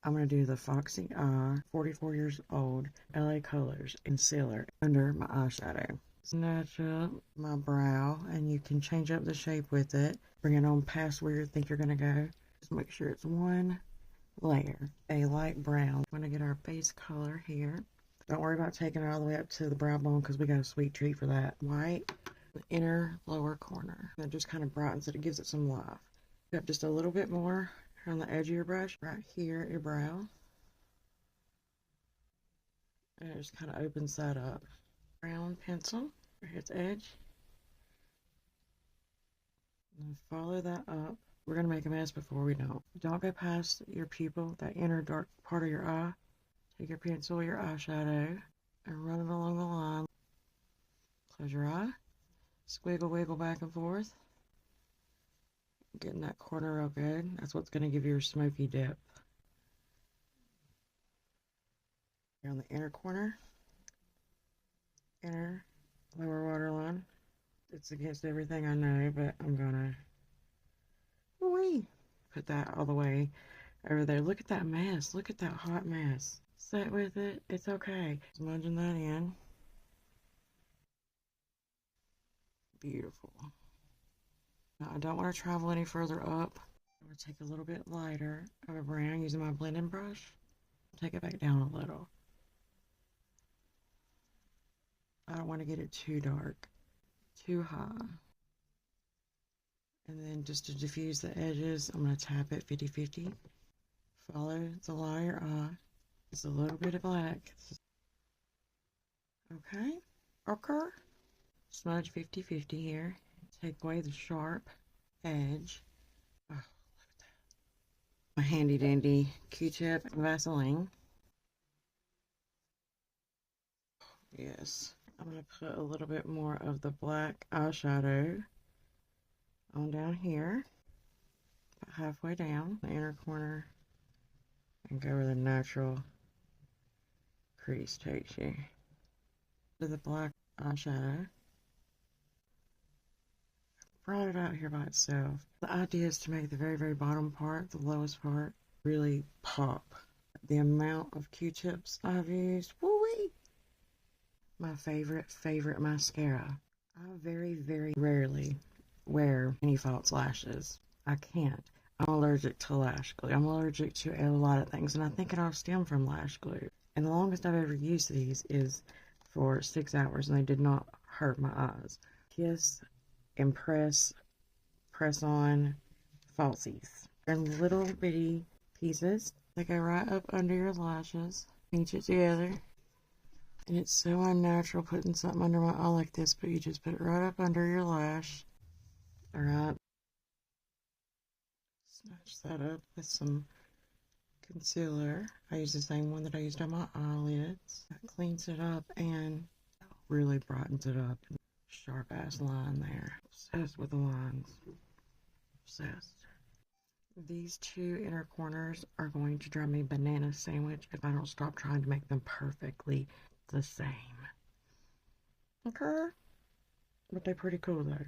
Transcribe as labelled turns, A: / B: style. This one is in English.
A: I'm going to do the Foxy Eye 44 years old LA Colors concealer under my eyeshadow. Snatch up my brow, and you can change up the shape with it. Bring it on past where you think you're going to go. Just make sure it's one layer, a light brown. We're going to get our base color here. Don't worry about taking it all the way up to the brow bone because we got a sweet treat for that. White, the inner lower corner. That just kind of brightens it. It gives it some life. Got just a little bit more on the edge of your brush, right here at your brow. And it just kind of opens that up. Brown pencil, right here at the edge. And follow that up. We're going to make a mess before we don't. Don't go past your pupil, that inner dark part of your eye. Take your pencil, your eyeshadow, and run it along the line. Close your eye. Squiggle, wiggle back and forth. Getting that corner real good. That's what's going to give you your smoky depth. Here on the inner corner. Inner lower waterline. It's against everything I know, but I'm going to put that all the way over there. Look at that mess. Look at that hot mess. Sit with it. It's okay. Smudging that in. Beautiful. Now, I don't want to travel any further up. I'm going to take a little bit lighter of a brown using my blending brush. Take it back down a little. I don't want to get it too dark, too high. And then just to diffuse the edges, I'm going to tap it 50-50. Follow the line of your eye. It's a little bit of black. Okay. Ochre. Smudge 50-50 here. Take away the sharp edge. Oh, look at that. My handy dandy Q-tip and Vaseline. Yes. I'm going to put a little bit more of the black eyeshadow on down here. About halfway down the inner corner. And go where the natural crease takes you. To the black eyeshadow. Brought it out here by itself. The idea is to make the very, very bottom part, the lowest part, really pop. The amount of Q-tips I've used, woo-wee! My favorite mascara. I very, very rarely wear any false lashes. I can't. I'm allergic to lash glue. I'm allergic to a lot of things, and I think it all stems from lash glue. And the longest I've ever used these is for 6 hours, and they did not hurt my eyes. Kiss and press on falsies. They're in little bitty pieces. They go right up under your lashes. Pinch it together. And it's so unnatural putting something under my eye like this, but you just put it right up under your lash. Alright. Snatch that up with some concealer. I use the same one that I used on my eyelids. That cleans it up and really brightens it up. Sharp ass line there. Obsessed with the lines. Obsessed. These two inner corners are going to drive me banana sandwich if I don't stop trying to make them perfectly the same. Okay? But they're pretty cool though.